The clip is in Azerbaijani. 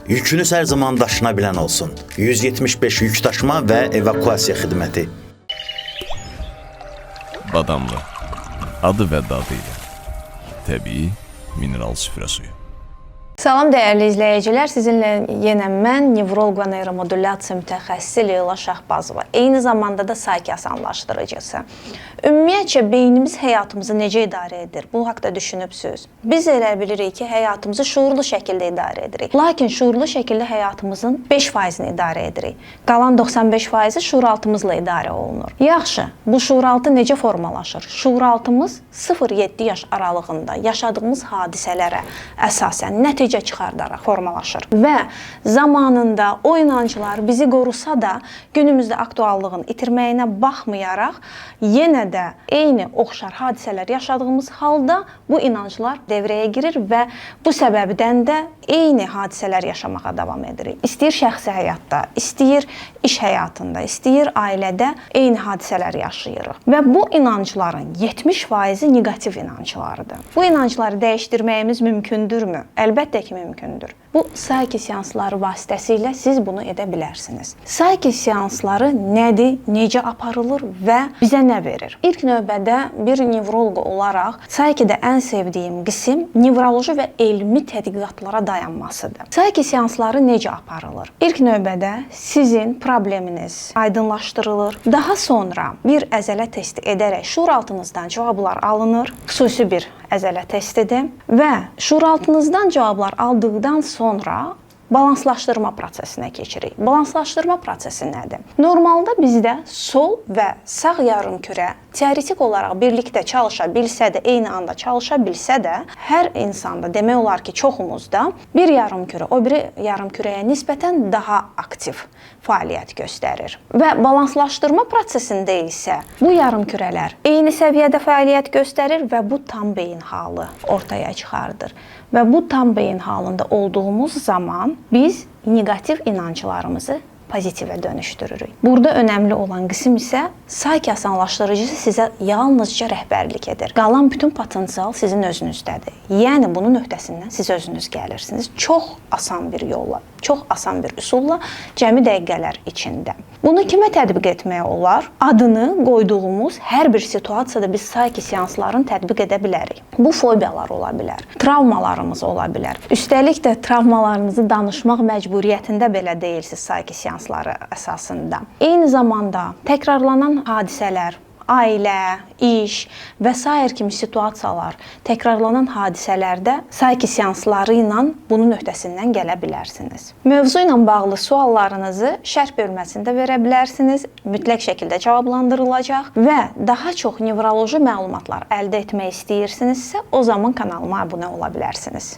Yükünüz hər zaman daşına bilən olsun. 175 yük daşıma və evakuasiya xidməti. Badamlı. Adı və dadı ilə. Təbii mineral süfrə suyu. Salam dəyərli izləyicilər, sizinlə yenə mən, nevroloq və neyromodulyasiya mütəxəssisi Leyla Şahbazova, eyni zamanda da sakit asanlaşdırıcısı. Ümumiyyətcə, beynimiz həyatımızı necə idarə edir? Bu haqda düşünübsünüz. Biz elə bilirik ki, həyatımızı şuurlu şəkildə idarə edirik. Lakin şuurlu şəkildə həyatımızın 5%-ni idarə edirik. Qalan 95%-i şuuraltımızla idarə olunur. Yaxşı, bu şuuraltı necə formalaşır? Şuuraltımız 0-7 yaş aralığında yaşadığımız hadisələrə əsasən nəticə çıxardaraq formalaşır. Və zamanında o inanclar bizi qorusa da, günümüzdə aktuallığın itirməyinə baxmayaraq, yenə də eyni oxşar hadisələr yaşadığımız halda bu inanclar devrəyə girir və bu səbəbdən də eyni hadisələr yaşamağa davam edirik. İstəyir şəxsi həyatda, istəyir iş həyatında, istəyir ailədə eyni hadisələr yaşayırıq. Və bu inancların 70%-i negativ inanclardır. Bu inancları dəyişdirməyimiz mümkündürmü? Əlbəttə ki, mümkündür. Bu Sayki seansları vasitəsilə siz bunu edə bilərsiniz. Sayki seansları nədir, necə aparılır və bizə nə verir? İlk növbədə bir nevroloq olaraq Saykidə ən sevdiyim qism nevroloji və elmi tədqiqatlara dayanmasıdır. Sayki seansları necə aparılır? İlk növbədə sizin probleminiz aydınlaşdırılır. Daha sonra bir əzələ testi edərək şuuraltınızdan cavablar alınır. Xüsusi bir əzələ testidir və şuuraltınızdan cavablar aldıqdan sonra balanslaşdırma prosesinə keçirik. Balanslaşdırma prosesi nədir? Normalda bizdə sol və sağ yarımkürə teoretik olaraq birlikdə çalışa bilsə də, eyni anda çalışa bilsə də, hər insanda demək olar ki, çoxumuzda bir yarımkürə o biri yarımkürəyə nisbətən daha aktiv fəaliyyət göstərir. Və balanslaşdırma prosesində isə bu yarımkürələr eyni səviyyədə fəaliyyət göstərir və bu tam beyin halı ortaya çıxardır. Və bu tam beyin halında olduğumuz zaman biz negativ inanclarımızı pozitivə dönüşdürürük. Burada önəmli olan qism isə Sayki asanlaşdırıcısı sizə yalnızca rəhbərlik edir. Qalan bütün potensial sizin özünüzdədir. Yəni bunun öhdəsindən siz özünüz gəlirsiniz. Çox asan bir yolla, çox asan bir üsulla, cəmi dəqiqələr içində. Bunu kimə tətbiq etmək olar? Adını qoyduğumuz hər bir situasiyada biz Sayki seanslarını tətbiq edə bilərik. Bu fobiyalar ola bilər, travmalarımız ola bilər. Üstəlik də travmalarınızı danışmaq məcburiyyətində belə deyilsiniz Sayki seansları əsasında. Eyni zamanda təkrarlanan hadisələr, ailə, iş və sair kimi situasiyalar təkrarlanan hadisələrdə Sayki seansları ilə bunun öhdəsindən gələ bilərsiniz. Mövzu ilə bağlı suallarınızı şərh bölməsində verə bilərsiniz. Mütləq şəkildə cavablandırılacaq və daha çox nevroloji məlumatlar əldə etmək istəyirsinizsə, o zaman kanalıma abunə ola bilərsiniz.